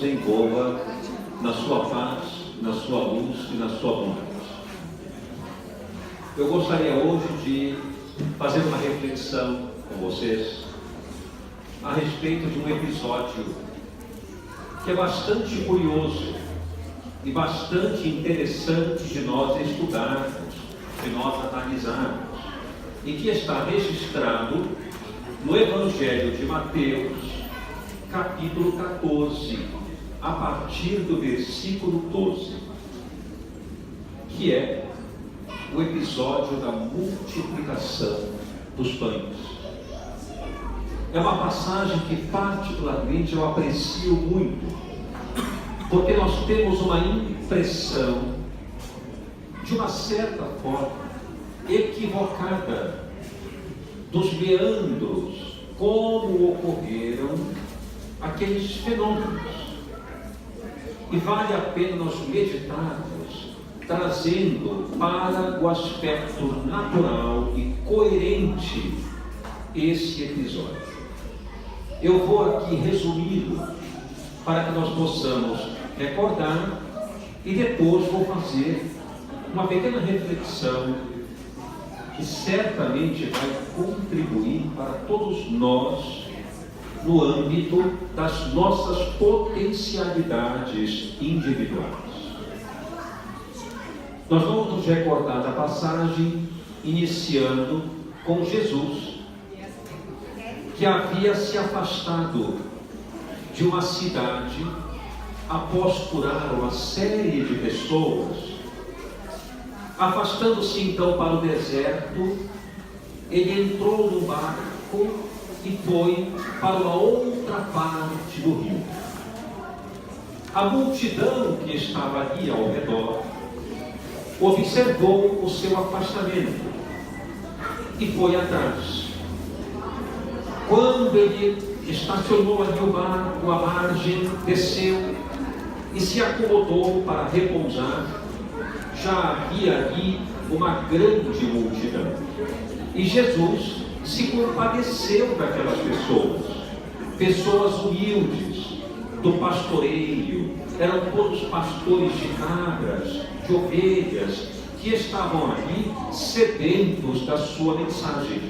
nos envolva na sua paz, na sua luz e na sua bondade. Eu gostaria hoje de fazer uma reflexão com vocês a respeito de um episódio que é bastante curioso e bastante interessante de nós estudarmos, de nós analisarmos, e que está registrado no Evangelho de Mateus, capítulo 14, a partir do versículo 12, que é o episódio da multiplicação dos pães. É uma passagem que particularmente eu aprecio muito, porque nós temos uma impressão, de uma certa forma, equivocada, dos meandros, como ocorreram aqueles fenômenos. E vale a pena nós meditarmos, trazendo para o aspecto natural e coerente esse episódio. Eu vou aqui resumi-lo para que nós possamos recordar e depois vou fazer uma pequena reflexão que certamente vai contribuir para todos nós no âmbito das nossas potencialidades individuais. Nós vamos nos recordar da passagem iniciando com Jesus, que havia se afastado de uma cidade após curar uma série de pessoas. Afastando-se então para o deserto, ele entrou no barco e foi para uma outra parte do rio. A multidão que estava ali ao redor observou o seu afastamento e foi atrás. Quando ele estacionou ali o barco à margem, desceu e se acomodou para repousar, já havia ali uma grande multidão. E Jesus se compadeceu daquelas pessoas humildes, do pastoreio, eram todos pastores de cabras, de ovelhas, que estavam ali sedentos da sua mensagem.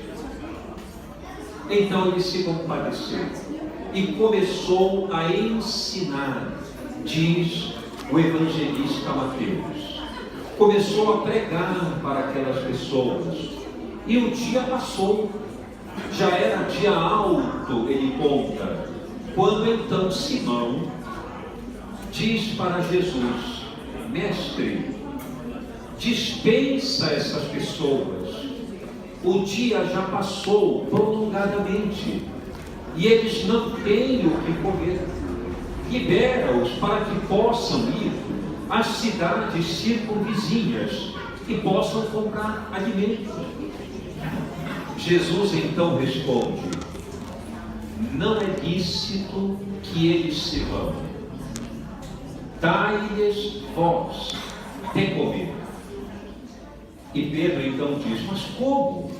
Então ele se compadeceu e começou a ensinar, diz o evangelista Mateus. Começou a pregar para aquelas pessoas. E o dia passou, já era dia alto, ele conta, quando então Simão diz para Jesus: Mestre, dispensa essas pessoas, o dia já passou prolongadamente e eles não têm o que comer. Libera-os para que possam ir às cidades circunvizinhas e possam comprar alimentos. Jesus então responde: não é lícito que eles se vão. Dai-lhes vós de comer. E Pedro então diz: mas como?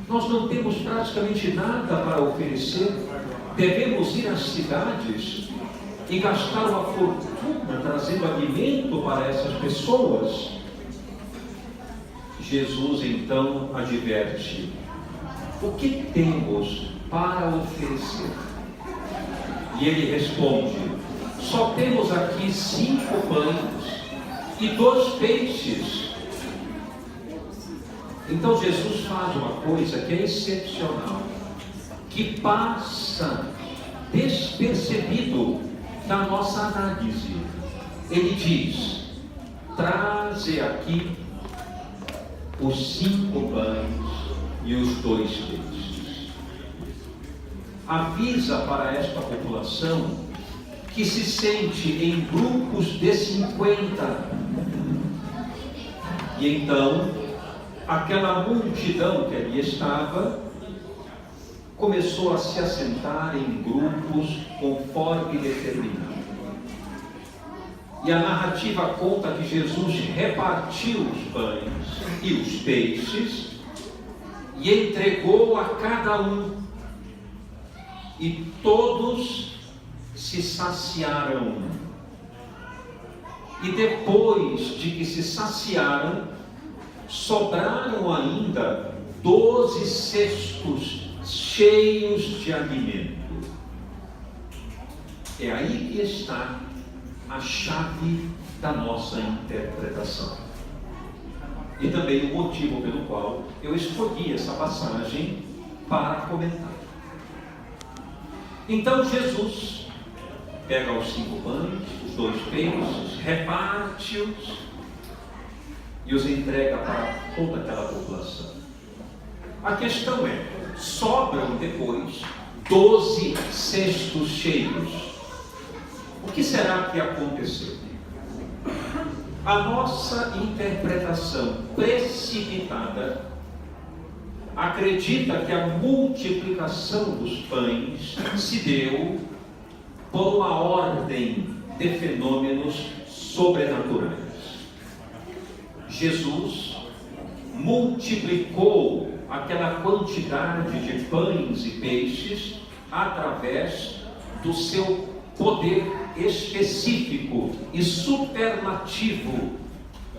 Nós não temos praticamente nada para oferecer. Devemos ir às cidades e gastar uma fortuna trazendo alimento para essas pessoas? Jesus então adverte: o que temos para oferecer? E ele responde: só temos aqui 5 pães e 2 peixes. Então Jesus faz uma coisa que é excepcional, que passa despercebido da nossa análise. Ele diz: traze aqui os 5 pães e os 2 peixes. Avisa para esta população que se sente em grupos de 50. E então, aquela multidão que ali estava começou a se assentar em grupos conforme determinado. E a narrativa conta que Jesus repartiu os pães e os peixes e entregou a cada um. E todos se saciaram. E depois de que se saciaram, sobraram ainda 12 cestos cheios de alimento. É aí que está a chave da nossa interpretação. E também o motivo pelo qual eu escolhi essa passagem para comentar. Então Jesus pega os 5 pães, os 2 peixes, reparte-os e os entrega para toda aquela população. A questão é, sobram depois 12 cestos cheios. O que será que aconteceu? A nossa interpretação precipitada acredita que a multiplicação dos pães se deu por uma ordem de fenômenos sobrenaturais. Jesus multiplicou aquela quantidade de pães e peixes através do seu poder específico e superlativo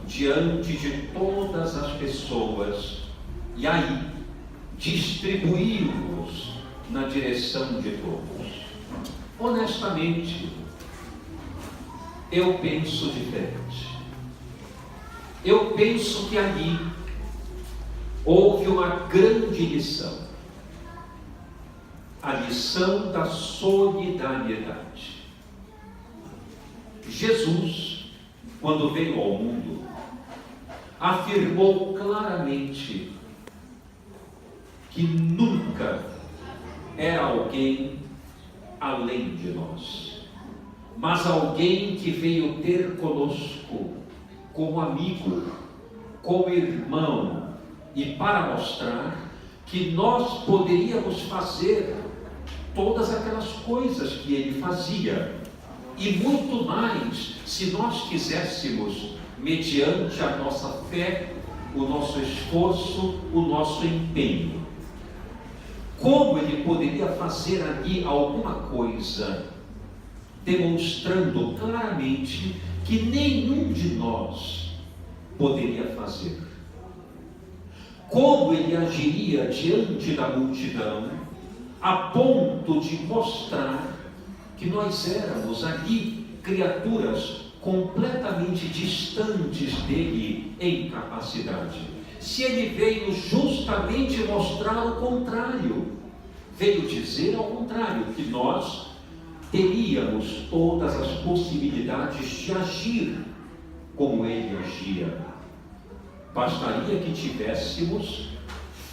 diante de todas as pessoas, e aí distribuiu-os na direção de todos. Honestamente, eu penso diferente. Eu penso que ali houve uma grande lição. A lição da solidariedade. Jesus, quando veio ao mundo, afirmou claramente que nunca era alguém além de nós, mas alguém que veio ter conosco como amigo, como irmão, e para mostrar que nós poderíamos fazer todas aquelas coisas que ele fazia, e muito mais, se nós quiséssemos, mediante a nossa fé, o nosso esforço, o nosso empenho. Como ele poderia fazer ali alguma coisa, demonstrando claramente que nenhum de nós poderia fazer? Como ele agiria diante da multidão, a ponto de mostrar que nós éramos ali criaturas completamente distantes dele em capacidade? Se ele veio justamente mostrar o contrário, veio dizer ao contrário, que nós teríamos todas as possibilidades de agir como ele agia. Bastaria que tivéssemos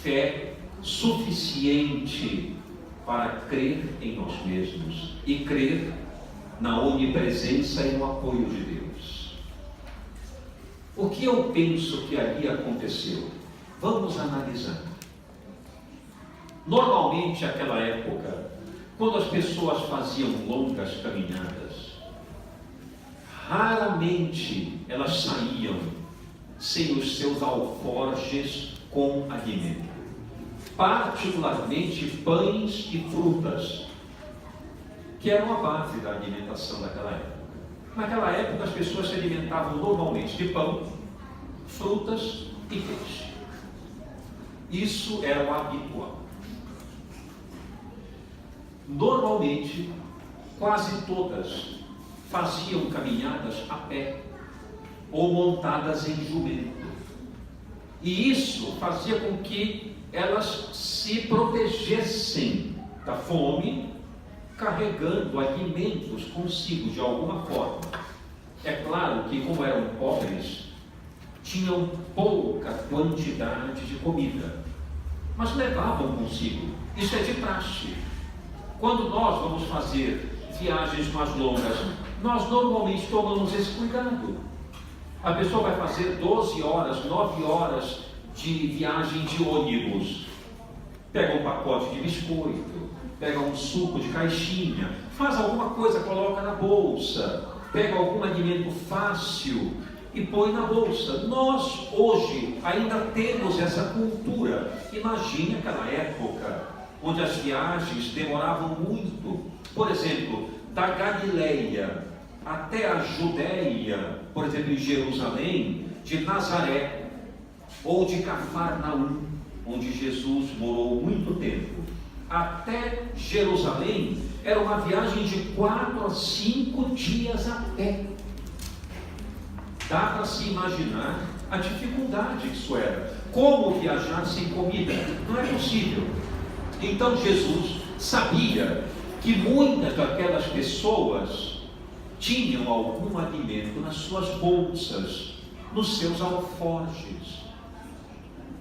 fé suficiente para crer em nós mesmos e crer na onipresença e no apoio de Deus. O que eu penso que ali aconteceu? Vamos analisar. Normalmente, naquela época, quando as pessoas faziam longas caminhadas, raramente elas saíam sem os seus alforjes com alimento, particularmente pães e frutas, que eram a base da alimentação daquela época. Naquela época as pessoas se alimentavam normalmente de pão, frutas e peixe. Isso era o habitual. Normalmente, quase todas faziam caminhadas a pé ou montadas em jumento. E isso fazia com que elas se protegessem da fome, carregando alimentos consigo de alguma forma. É claro que, como eram pobres, tinham pouca quantidade de comida, mas levavam consigo. Isso é de praxe. Quando nós vamos fazer viagens mais longas, nós normalmente tomamos esse cuidado. A pessoa vai fazer 12 horas, 9 horas de viagem de ônibus. Pega um pacote de biscoito, pega um suco de caixinha, faz alguma coisa, coloca na bolsa, pega algum alimento fácil e põe na bolsa. Nós hoje ainda temos essa cultura. Imagine aquela época onde as viagens demoravam muito. Por exemplo, da Galileia até a Judéia, por exemplo, em Jerusalém, de Nazaré ou de Cafarnaum, onde Jesus morou muito tempo, até Jerusalém, era uma viagem de 4 a 5 dias a pé. Dá para se imaginar a dificuldade que isso era. Como viajar sem comida? Não é possível. Então Jesus sabia que muitas daquelas pessoas tinham algum alimento nas suas bolsas, nos seus alforjes.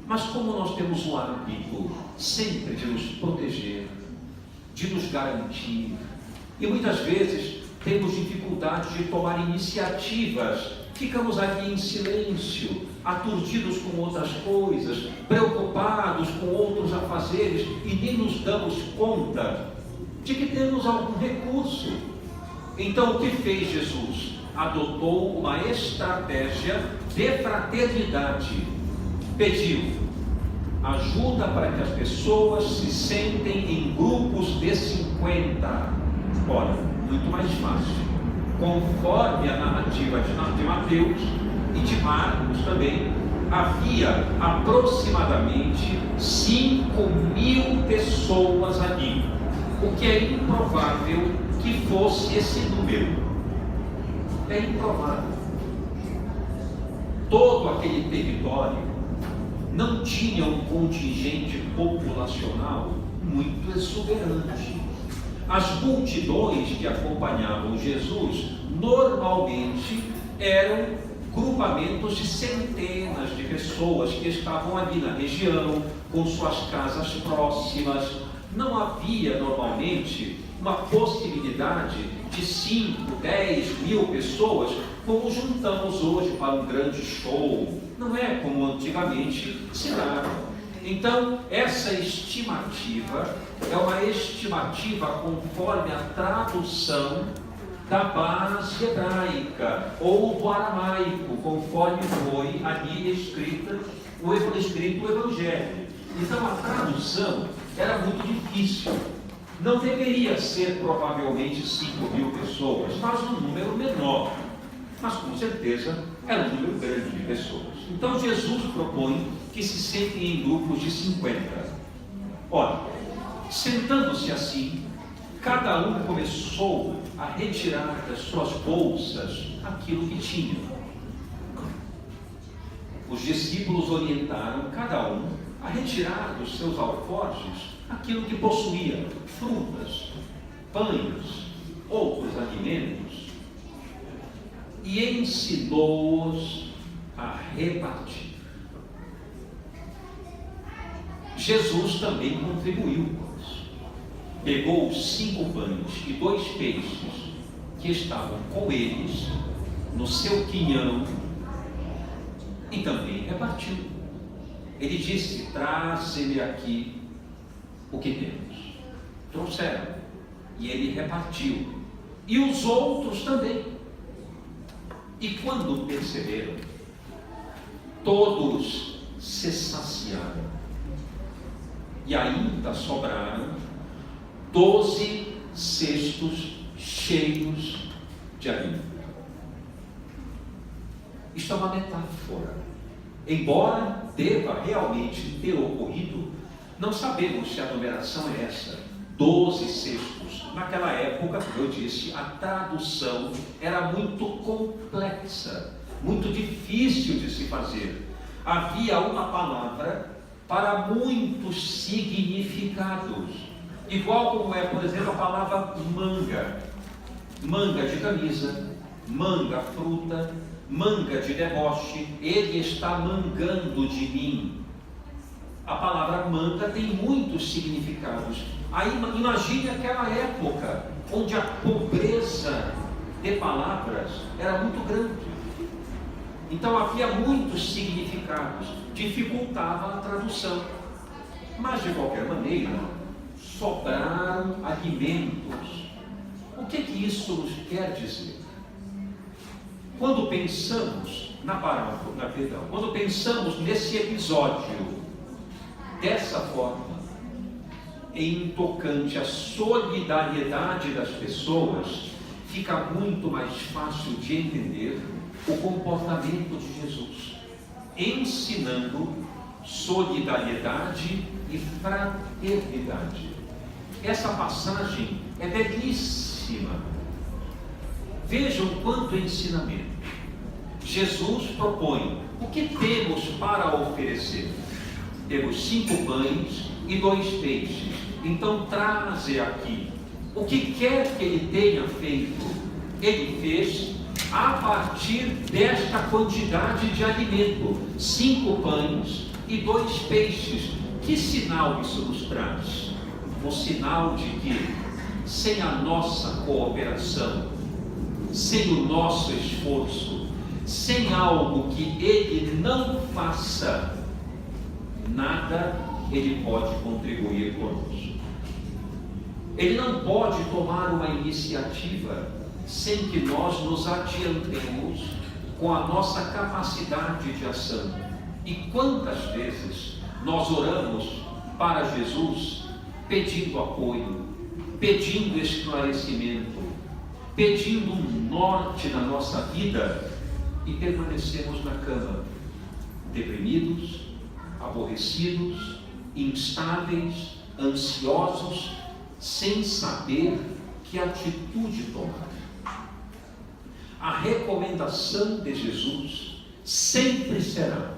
Mas como nós temos o hábito sempre de nos proteger, de nos garantir, e muitas vezes temos dificuldade de tomar iniciativas, ficamos aqui em silêncio, aturdidos com outras coisas, preocupados com outros afazeres, e nem nos damos conta de que temos algum recurso. Então o que fez Jesus? Adotou uma estratégia de fraternidade. Pediu ajuda para que as pessoas se sentem em grupos de 50. Ora, muito mais fácil. Conforme a narrativa de Mateus e de Marcos também, havia aproximadamente 5.000 pessoas ali, o que é improvável que fosse esse número. É improvável. Todo aquele território não tinha um contingente populacional muito exuberante. As multidões que acompanhavam Jesus normalmente eram grupamentos de centenas de pessoas que estavam ali na região, com suas casas próximas. Não havia normalmente uma possibilidade de 5, 10 mil pessoas, como juntamos hoje para um grande show. Não é como antigamente se dava. Então, essa estimativa é uma estimativa conforme a tradução da base hebraica ou do aramaico, conforme foi ali escrito o Evangelho. Então, a tradução era muito difícil. Não deveria ser provavelmente 5.000 pessoas, mas um número menor. Mas com certeza era um número grande de pessoas. Então Jesus propõe que se sentem em grupos de 50. Ora, sentando-se assim, cada um começou a retirar das suas bolsas aquilo que tinha. Os discípulos orientaram cada um a retirar dos seus alforjes aquilo que possuía: frutas, pães, outros alimentos, e ensinou-os a repartir. Jesus também contribuiu com isso. Pegou os 5 pães e 2 peixes que estavam com eles no seu quinhão e também repartiu. Ele disse: traze-me aqui o que temos. Trouxeram, e ele repartiu, e os outros também. E quando perceberam, todos se saciaram, e ainda sobraram 12 cestos cheios de alimento. Isto é uma metáfora. Embora deva realmente ter ocorrido, não sabemos se a numeração é essa, 12 cestos. Naquela época, como eu disse, a tradução era muito complexa, muito difícil de se fazer. Havia uma palavra para muitos significados, igual como é, por exemplo, a palavra manga. Manga de camisa, manga fruta, manga de deboche. Ele está mangando de mim. A palavra manga tem muitos significados. Aí imagine aquela época onde a pobreza de palavras era muito grande. Então havia muitos significados, dificultava a tradução. Mas de qualquer maneira, sobraram alimentos. O que isso nos quer dizer? Quando pensamos quando pensamos nesse episódio dessa forma, em tocante à solidariedade das pessoas, fica muito mais fácil de entender o comportamento de Jesus, ensinando solidariedade e fraternidade. Essa passagem é belíssima. Vejam quanto ensinamento. Jesus propõe: o que temos para oferecer? Temos 5 pães e 2 peixes. Então traze aqui. O que quer que ele tenha feito, ele fez a partir desta quantidade de alimento: 5 pães e 2 peixes. Que sinal isso nos traz? O sinal de que, sem a nossa cooperação, sem o nosso esforço, sem algo que ele não faça, nada ele pode contribuir conosco. Ele não pode tomar uma iniciativa sem que nós nos adiantemos com a nossa capacidade de ação. E quantas vezes nós oramos para Jesus pedindo apoio, pedindo esclarecimento, pedindo um norte na nossa vida, e permanecemos na cama, deprimidos, aborrecidos, instáveis, ansiosos, sem saber que atitude tomar. A recomendação de Jesus sempre será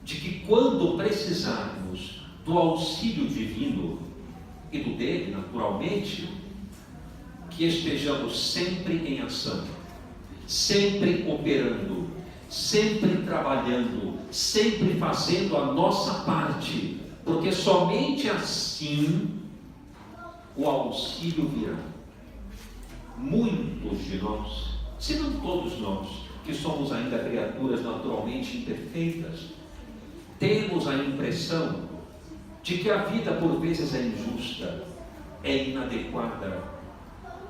de que, quando precisarmos do auxílio divino e do dele, naturalmente, que estejamos sempre em ação, sempre operando, sempre trabalhando, sempre fazendo a nossa parte, porque somente assim o auxílio virá. Muitos de nós, se não todos nós, que somos ainda criaturas naturalmente imperfeitas, temos a impressão de que a vida por vezes é injusta, é inadequada.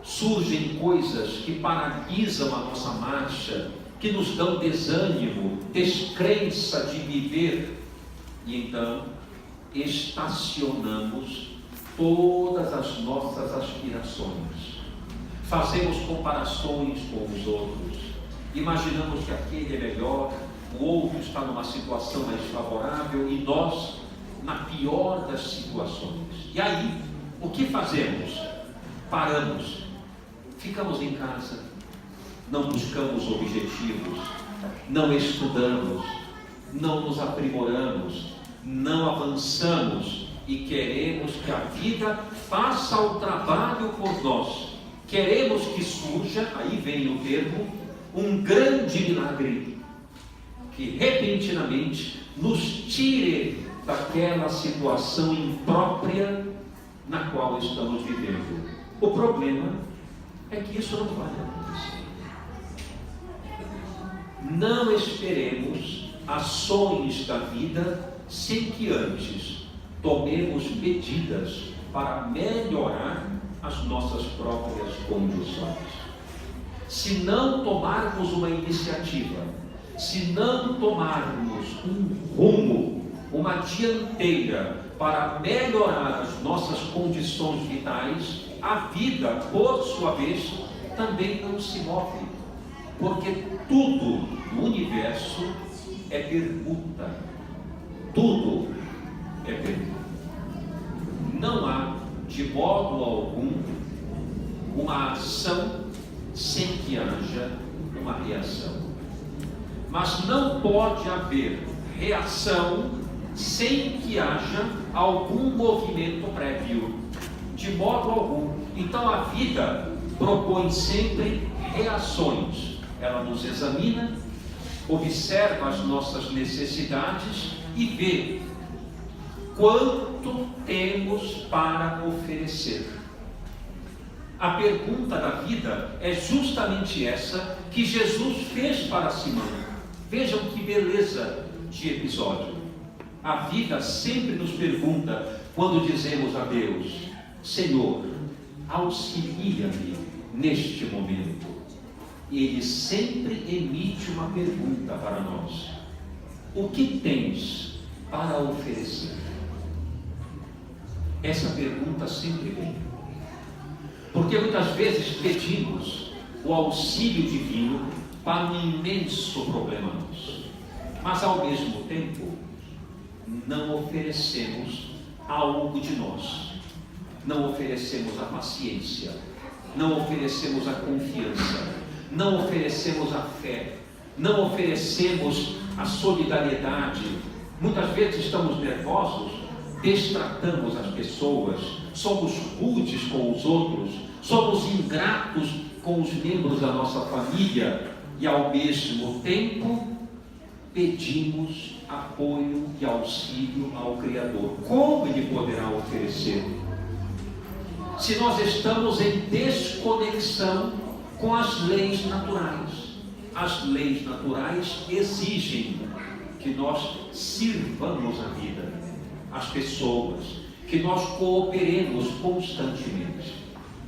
Surgem coisas que paralisam a nossa marcha, que nos dão desânimo, descrença de viver, e então estacionamos todas as nossas aspirações, fazemos comparações com os outros, imaginamos que aquele é melhor, o outro está numa situação mais favorável e nós na pior das situações. E aí, o que fazemos? Paramos, ficamos em casa, não buscamos objetivos, não estudamos, não nos aprimoramos, não avançamos e queremos que a vida faça o trabalho por nós. Queremos que surja, aí vem o termo, um grande milagre que repentinamente nos tire daquela situação imprópria na qual estamos vivendo. O problema é que isso não vai acontecer. Não esperemos ações da vida sem que antes tomemos medidas para melhorar as nossas próprias condições. Se não tomarmos uma iniciativa, se não tomarmos um rumo, uma dianteira para melhorar as nossas condições vitais, a vida, por sua vez, também não se move, porque tudo no universo é permuta. Tudo é permuta. Não há, de modo algum, uma ação sem que haja uma reação. Mas não pode haver reação sem que haja algum movimento prévio, de modo algum. Então a vida propõe sempre reações. Ela nos examina, observa as nossas necessidades e vê quanto temos para oferecer. A pergunta da vida é justamente essa que Jesus fez para Simão. Vejam que beleza de episódio. A vida sempre nos pergunta, quando dizemos a Deus: Senhor, auxilia-me neste momento. Ele sempre emite uma pergunta para nós: o que tens para oferecer? Essa pergunta sempre vem. Porque muitas vezes pedimos o auxílio divino para um imenso problema nosso. Mas ao mesmo tempo, não oferecemos algo de nós. Não oferecemos a paciência, não oferecemos a confiança, não oferecemos a fé, não oferecemos a solidariedade. Muitas vezes estamos nervosos, destratamos as pessoas, somos rudes com os outros, somos ingratos com os membros da nossa família e ao mesmo tempo pedimos apoio e auxílio ao Criador. Como Ele poderá oferecer? Se nós estamos em desconexão com as leis naturais. As leis naturais exigem que nós sirvamos a vida, as pessoas, que nós cooperemos constantemente.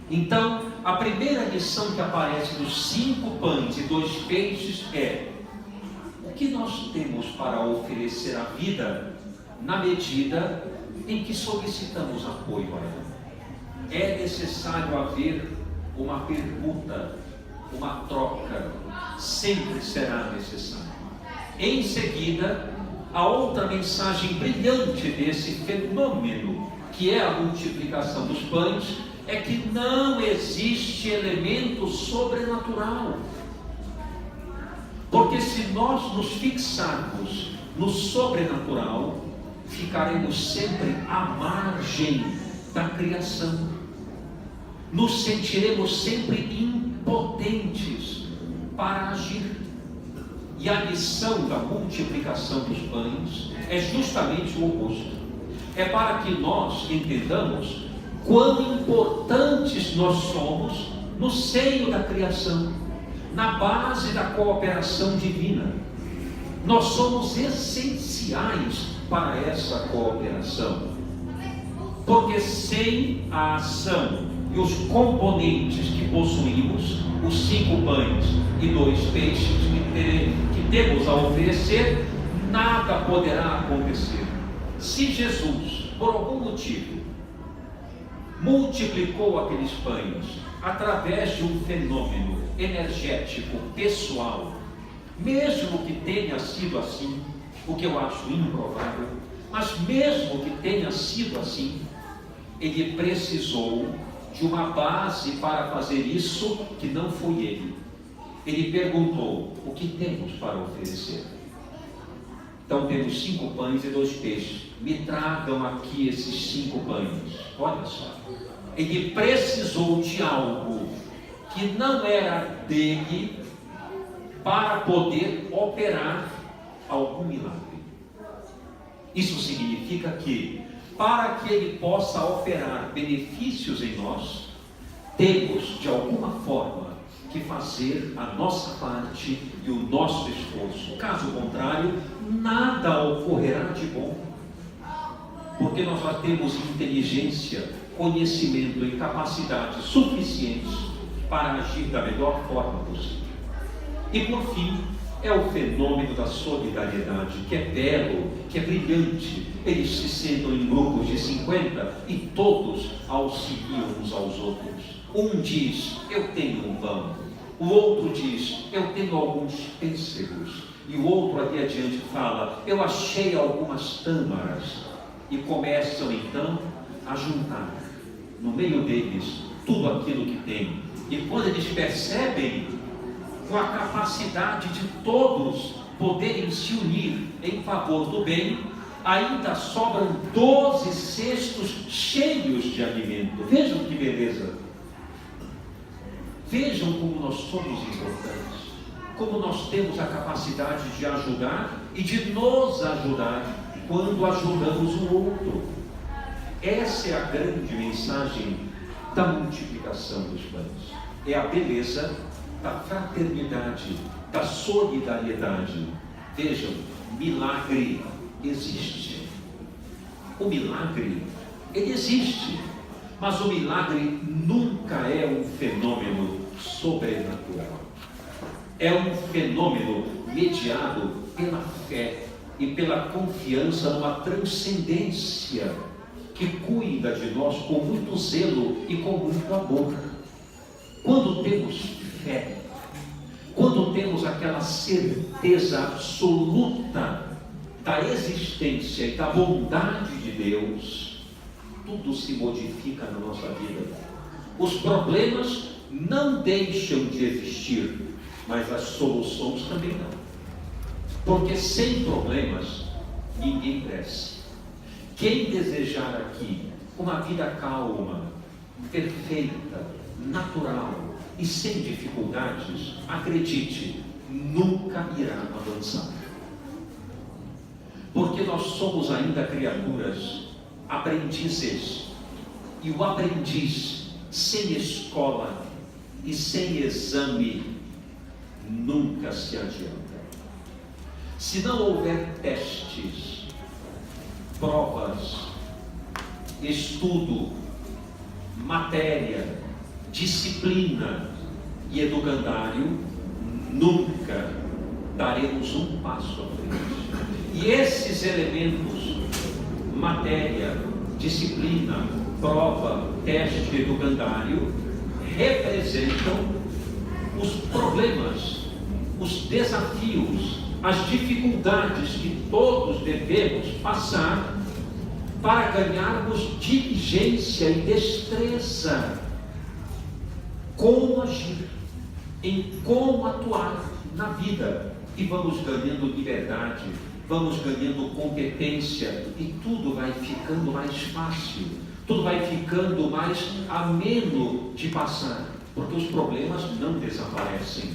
Então, a primeira lição que aparece dos 5 pães e 2 peixes é: o que nós temos para oferecer à vida na medida em que solicitamos apoio a ela? É necessário haver uma permuta, uma troca, sempre será necessário. Em seguida, a outra mensagem brilhante desse fenômeno, que é a multiplicação dos pães, é que não existe elemento sobrenatural. Porque se nós nos fixarmos no sobrenatural, ficaremos sempre à margem da criação. Nos sentiremos sempre impotentes para agir. E a lição da multiplicação dos pães é justamente o oposto. É para que nós entendamos quão importantes nós somos no seio da criação, na base da cooperação divina. Nós somos essenciais para essa cooperação, porque sem a ação e os componentes que possuímos, os 5 pães e 2 peixes que temos a oferecer, nada poderá acontecer. Se Jesus, por algum motivo, multiplicou aqueles pães através de um fenômeno energético pessoal, mesmo que tenha sido assim, o que eu acho improvável, mas mesmo que tenha sido assim, ele precisou de uma base para fazer isso que não foi ele. Ele perguntou: o que temos para oferecer? Então temos 5 pães e 2 peixes. Me tragam aqui esses 5 pães. Olha só. Ele precisou de algo que não era dele para poder operar algum milagre. Isso significa que, para que ele possa operar benefícios em nós, temos de alguma forma que fazer a nossa parte e o nosso esforço. Caso contrário, nada ocorrerá de bom, porque nós já temos inteligência, conhecimento e capacidade suficientes para agir da melhor forma possível. E por fim, é o fenômeno da solidariedade, que é belo, que é brilhante. Eles se sentam em grupos de 50 e todos auxiliam uns aos outros. Um diz: eu tenho um pão. O outro diz: eu tenho alguns pêssegos. E o outro ali adiante fala: eu achei algumas tâmaras. E começam então a juntar no meio deles tudo aquilo que tem. E quando eles percebem, com a capacidade de todos poderem se unir em favor do bem, ainda sobram 12 cestos cheios de alimento. Vejam que beleza! Vejam como nós somos importantes, como nós temos a capacidade de ajudar e de nos ajudar quando ajudamos o outro. Essa é a grande mensagem da multiplicação dos pães. É a beleza da fraternidade, da solidariedade. Vejam, milagre existe. O milagre, ele existe, mas o milagre nunca é um fenômeno sobrenatural. É um fenômeno mediado pela fé e pela confiança numa transcendência que cuida de nós com muito zelo e com muito amor. Quando temos fé, quando temos aquela certeza absoluta da existência e da bondade de Deus, tudo se modifica na nossa vida. Os problemas não deixam de existir, mas as soluções também não. Porque sem problemas, ninguém cresce. Quem desejar aqui uma vida calma, perfeita, natural e sem dificuldades, acredite, nunca irá avançar. Porque nós somos ainda criaturas aprendizes, e o aprendiz sem escola e sem exame nunca se adianta. Se não houver testes, provas, estudo, matéria, disciplina e educandário, nunca daremos um passo à frente. E esses elementos, matéria, disciplina, prova, teste, educandário, representam os problemas, os desafios, as dificuldades que todos devemos passar para ganharmos diligência e destreza, como agir, em como atuar na vida, e vamos ganhando liberdade, vamos ganhando competência, e tudo vai ficando mais fácil, tudo vai ficando mais ameno de passar, porque os problemas não desaparecem,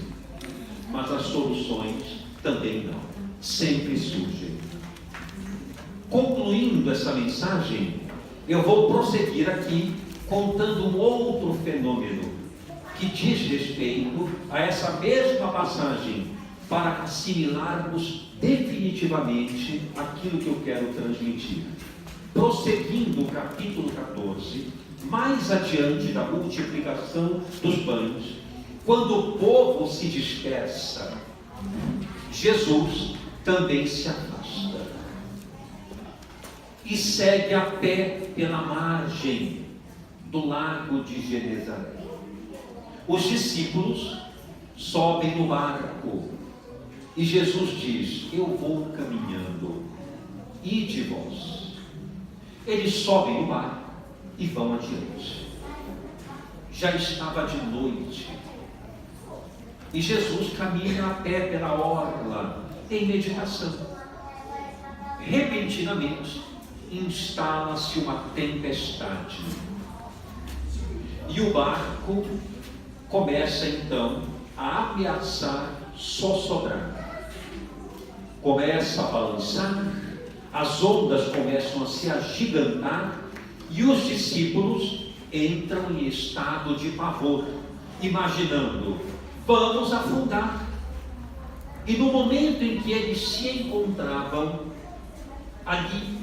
mas as soluções também não, sempre surgem. Concluindo essa mensagem, eu vou prosseguir aqui contando um outro fenômeno que diz respeito a essa mesma passagem, para assimilarmos definitivamente aquilo que eu quero transmitir. Prosseguindo o capítulo 14, mais adiante da multiplicação dos pães, quando o povo se dispersa, Jesus também se afasta e segue a pé pela margem do lago de Genezaré. Os discípulos sobem no barco e Jesus diz: eu vou caminhando, ide vós. Eles sobem no barco e vão adiante. Já estava de noite e Jesus caminha a pé pela orla em meditação. Repentinamente instala-se uma tempestade e o barco começa então a ameaçar sossobrar. Começa a balançar, as ondas começam a se agigantar e os discípulos entram em estado de pavor, imaginando: vamos afundar. E no momento em que eles se encontravam ali,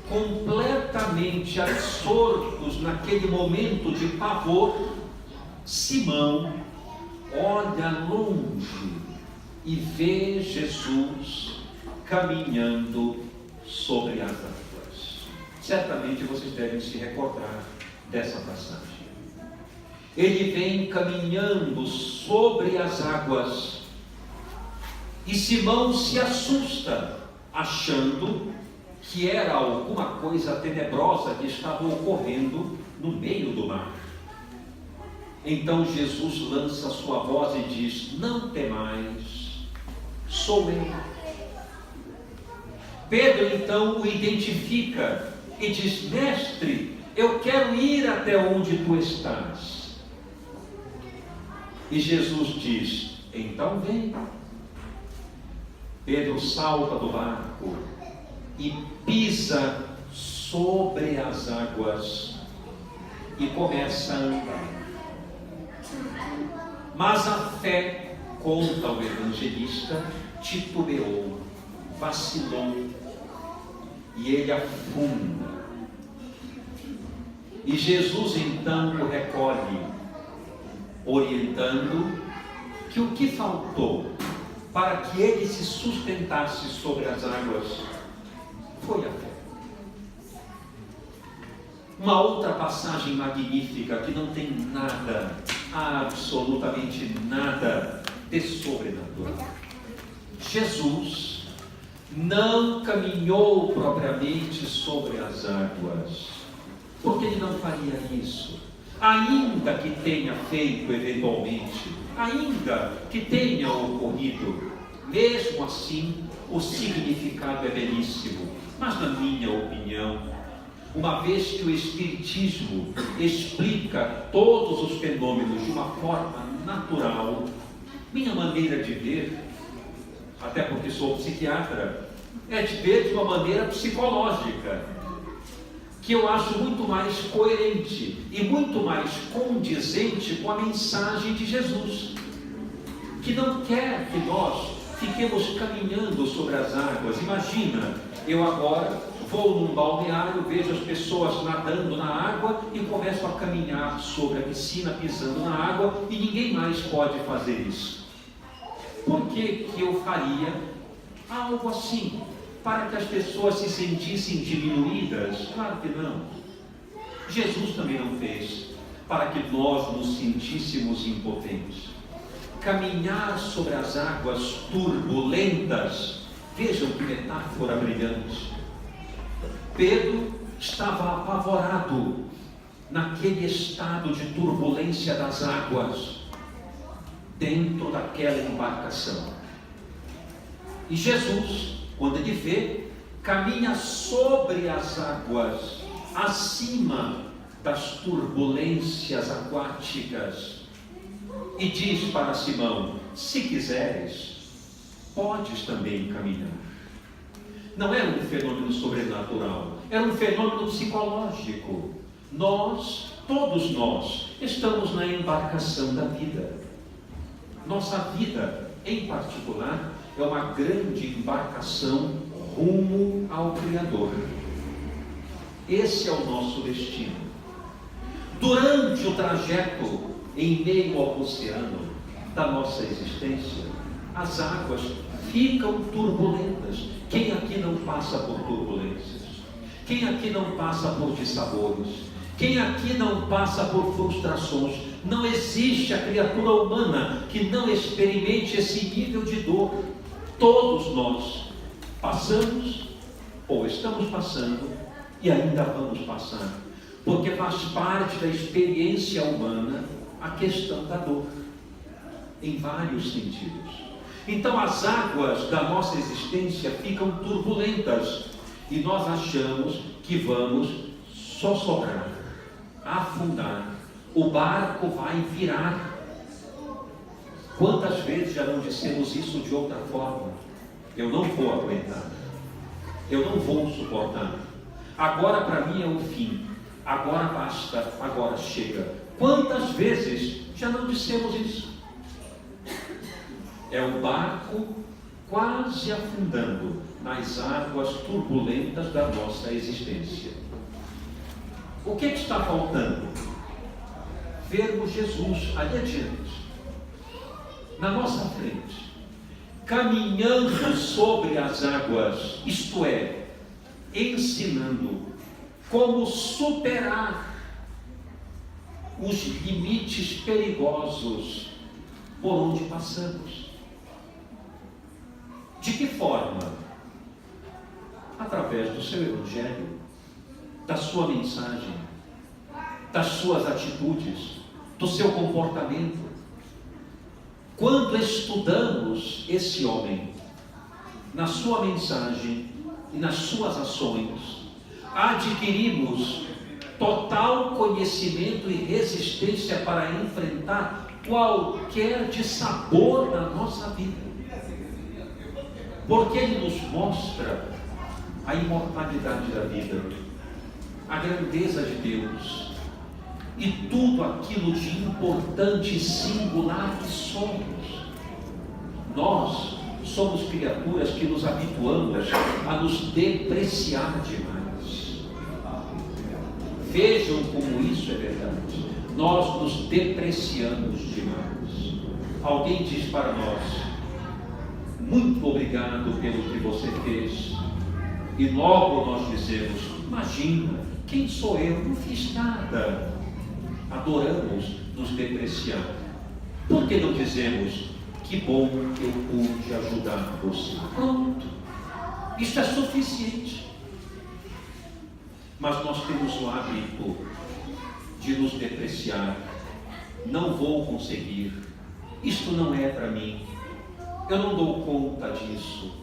completamente absortos naquele momento de pavor, Simão olha longe e vê Jesus caminhando sobre as águas. Certamente vocês devem se recordar dessa passagem. Ele vem caminhando sobre as águas e Simão se assusta, achando que era alguma coisa tenebrosa que estava ocorrendo no meio do mar. Então Jesus lança sua voz e diz: não temais, sou eu. Pedro então o identifica e diz: mestre, eu quero ir até onde tu estás. E Jesus diz: então vem. Pedro salta do barco e pisa sobre as águas e começa a andar. Mas a fé, conta o evangelista, titubeou, vacilou e ele afunda. E Jesus então o recolhe, orientando que o que faltou para que ele se sustentasse sobre as águas foi a fé. Uma outra passagem magnífica que não tem nada, absolutamente nada de sobrenatural. Jesus não caminhou propriamente sobre as águas, porque ele não faria isso. Ainda que tenha feito eventualmente, ainda que tenha ocorrido, mesmo assim, o significado é belíssimo. Mas na minha opinião, uma vez que o Espiritismo explica todos os fenômenos de uma forma natural, minha maneira de ver, até porque sou psiquiatra, é de ver de uma maneira psicológica, que eu acho muito mais coerente e muito mais condizente com a mensagem de Jesus, que não quer que nós fiquemos caminhando sobre as águas. Imagina, eu agora vou num balneário, vejo as pessoas nadando na água e começo a caminhar sobre a piscina, pisando na água, e ninguém mais pode fazer isso. Por que eu faria algo assim? Para que as pessoas se sentissem diminuídas? Claro que não. Jesus também não fez para que nós nos sentíssemos impotentes. Caminhar sobre as águas turbulentas, vejam que metáfora brilhante. Pedro estava apavorado naquele estado de turbulência das águas, dentro daquela embarcação. E Jesus, quando ele vê, caminha sobre as águas, acima das turbulências aquáticas, e diz para Simão: se quiseres, podes também caminhar. Não era um fenômeno sobrenatural, era um fenômeno psicológico. Nós, todos nós, estamos na embarcação da vida. Nossa vida, em particular, é uma grande embarcação rumo ao Criador. Esse é o nosso destino. Durante o trajeto em meio ao oceano da nossa existência, as águas ficam turbulentas. Quem aqui não passa por turbulências? Quem aqui não passa por dissabores? Quem aqui não passa por frustrações? Não existe a criatura humana que não experimente esse nível de dor. Todos nós passamos, ou estamos passando, e ainda vamos passar, porque faz parte da experiência humana a questão da dor, em vários sentidos. Então as águas da nossa existência ficam turbulentas, e nós achamos que vamos sossobrar, afundar, o barco vai virar. Quantas vezes já não dissemos isso de outra forma? Eu não vou aguentar, eu não vou suportar, agora para mim é o fim, agora basta, agora chega. Quantas vezes já não dissemos isso? É o barco quase afundando nas águas turbulentas da nossa existência. O que está faltando? Vermos Jesus ali adiante, na nossa frente, caminhando sobre as águas, isto é, ensinando como superar os limites perigosos por onde passamos. De que forma? Através do seu Evangelho, da sua mensagem, das suas atitudes, do seu comportamento. Quando estudamos esse homem, na sua mensagem e nas suas ações, adquirimos total conhecimento e resistência para enfrentar qualquer dissabor na nossa vida. Porque ele nos mostra a imortalidade da vida, a grandeza de Deus e tudo aquilo de importante e singular que somos. Nós somos criaturas que nos habituamos a nos depreciar demais. Vejam como isso é verdade. Nós nos depreciamos demais. Alguém diz para nós: muito obrigado pelo que você fez. E logo nós dizemos: imagina, Quem sou eu? Não fiz nada. Adoramos nos depreciar. Por que não dizemos, que bom que eu pude ajudar você? Pronto. Isso é suficiente. Mas nós temos o hábito de nos depreciar. Não vou conseguir. Isto não é para mim. Eu não dou conta disso.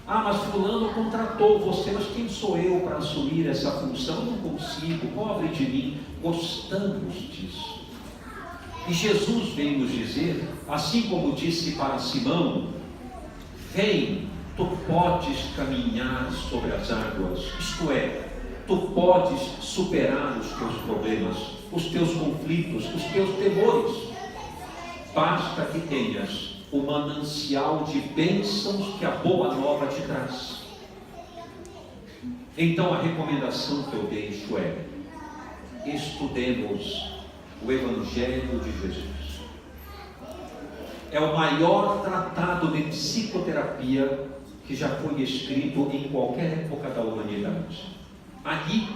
Ah, mas fulano contratou você, mas quem sou eu para assumir essa função? Eu não consigo, pobre de mim. Gostamos disso. E Jesus veio nos dizer, assim como disse para Simão, vem, tu podes caminhar sobre as águas, isto é, tu podes superar os teus problemas, os teus conflitos, os teus temores. Basta que tenhas o manancial de bênçãos que a boa nova te traz. Então a recomendação que eu deixo é: estudemos o Evangelho de Jesus. É o maior tratado de psicoterapia que já foi escrito em qualquer época da humanidade. Ali,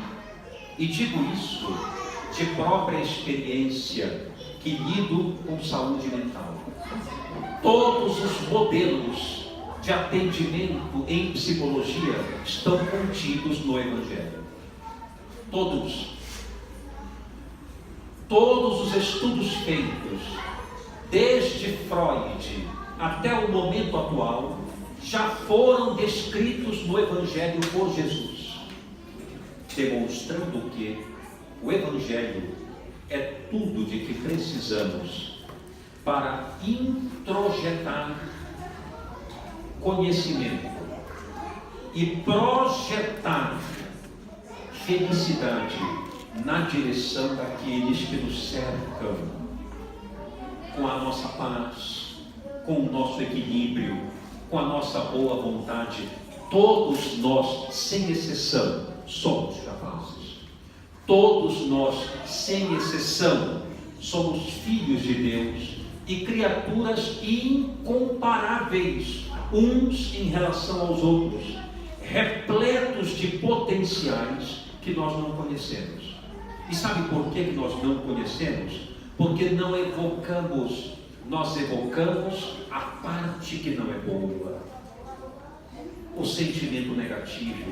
e digo isso de própria experiência, que lido com saúde mental, todos os modelos de atendimento em psicologia estão contidos no Evangelho. Todos os estudos feitos, desde Freud até o momento atual, já foram descritos no Evangelho por Jesus, demonstrando que o Evangelho é tudo de que precisamos para introjetar conhecimento e projetar felicidade na direção daqueles que nos cercam, com a nossa paz, com o nosso equilíbrio, com a nossa boa vontade. Todos nós, sem exceção, somos capazes. Todos nós, sem exceção, somos filhos de Deus e criaturas incomparáveis, uns em relação aos outros, repletos de potenciais que nós não conhecemos. E sabe por que nós não conhecemos? Porque não evocamos, nós evocamos a parte que não é boa, o sentimento negativo,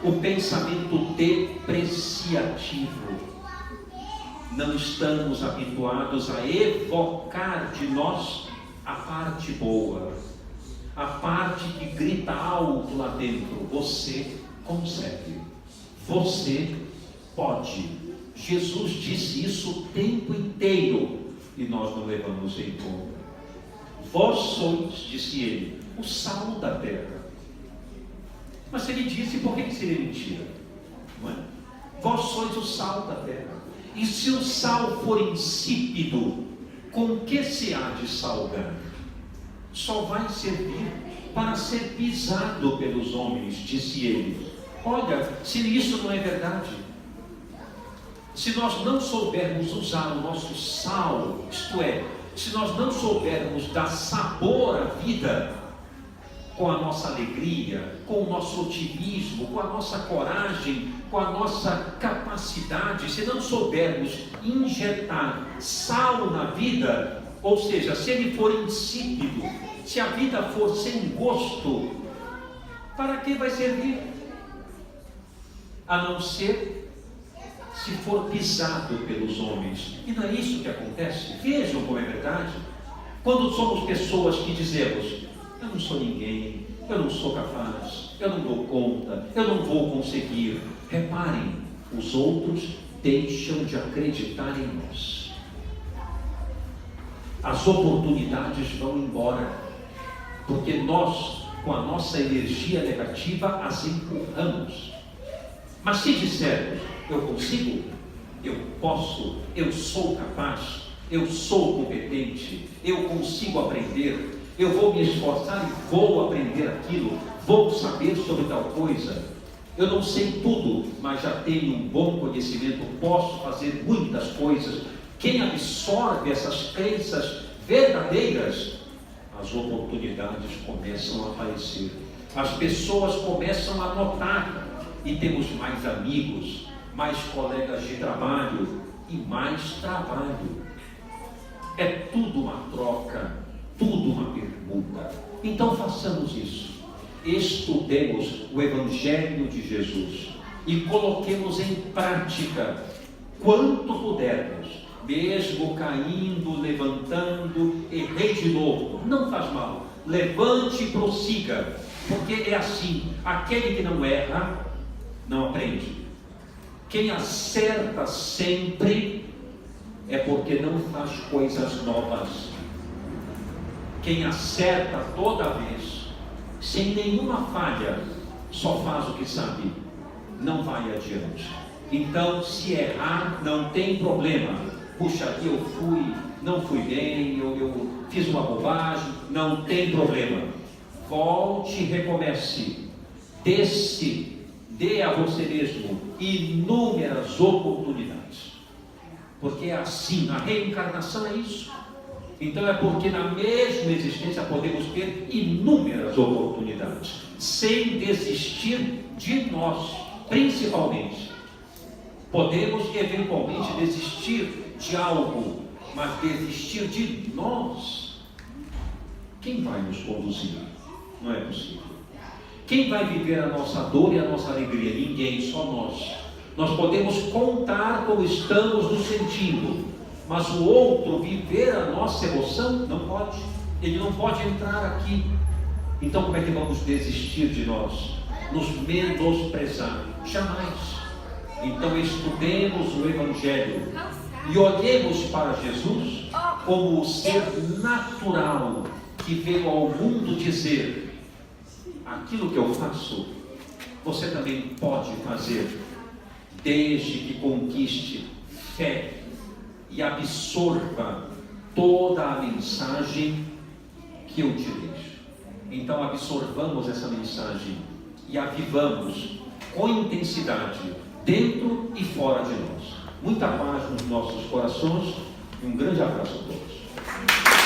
o pensamento depreciativo. Não estamos habituados a evocar de nós a parte boa, a parte que grita alto lá dentro: você consegue, você pode. Jesus disse isso o tempo inteiro e nós não levamos em conta. Vós sois, disse ele, o sal da terra. Mas se ele disse, por que seria mentira? Não é? Vós sois o sal da terra. E se o sal for insípido, com que se há de salgar? Só vai servir para ser pisado pelos homens, disse ele. Olha, se isso não é verdade, se nós não soubermos usar o nosso sal, isto é, se nós não soubermos dar sabor à vida, com a nossa alegria, com o nosso otimismo, com a nossa coragem, com a nossa capacidade, se não soubermos injetar sal na vida, ou seja, se ele for insípido, se a vida for sem gosto, para que vai servir? A não ser se for pisado pelos homens. E não é isso que acontece? Vejam como é verdade. Quando somos pessoas que dizemos: eu não sou ninguém, eu não sou capaz, eu não dou conta, eu não vou conseguir. Reparem, os outros deixam de acreditar em nós. As oportunidades vão embora, porque nós, com a nossa energia negativa, as empurramos. Mas se dissermos: eu consigo, eu posso, eu sou capaz, eu sou competente, eu consigo aprender, eu vou me esforçar e vou aprender aquilo, vou saber sobre tal coisa, eu não sei tudo, mas já tenho um bom conhecimento, posso fazer muitas coisas. Quem absorve essas crenças verdadeiras, as oportunidades começam a aparecer, as pessoas começam a notar, e temos mais amigos, mais colegas de trabalho e mais trabalho. É tudo uma troca, tudo uma permuta. Então façamos isso. Estudemos o Evangelho de Jesus e coloquemos em prática quanto pudermos, mesmo caindo, levantando, errei de novo, não faz mal, levante e prossiga, porque é assim, aquele que não erra, não aprende. Quem acerta sempre é porque não faz coisas novas. Quem acerta toda vez, sem nenhuma falha, só faz o que sabe, não vai adiante. Então, se errar, não tem problema. Puxa, aqui eu não fui bem, eu fiz uma bobagem, não tem problema. Volte e recomece. Dê a você mesmo inúmeras oportunidades. Porque é assim, a reencarnação é isso. Então é porque na mesma existência podemos ter inúmeras oportunidades, sem desistir de nós, principalmente. Podemos eventualmente desistir de algo, mas desistir de nós, quem vai nos conduzir? Não é possível. Quem vai viver a nossa dor e a nossa alegria? Ninguém, só nós. Nós podemos contar como estamos nos sentindo, mas o outro viver a nossa emoção não pode. Ele não pode entrar aqui. Então como é que vamos desistir de nós? Nos menosprezar? Jamais. Então estudemos o Evangelho e olhemos para Jesus como o ser natural que veio ao mundo dizer: aquilo que eu faço, você também pode fazer, desde que conquiste fé e absorva toda a mensagem que eu te deixo. Então absorvamos essa mensagem e avivamos com intensidade, dentro e fora de nós. Muita paz nos nossos corações e um grande abraço a todos.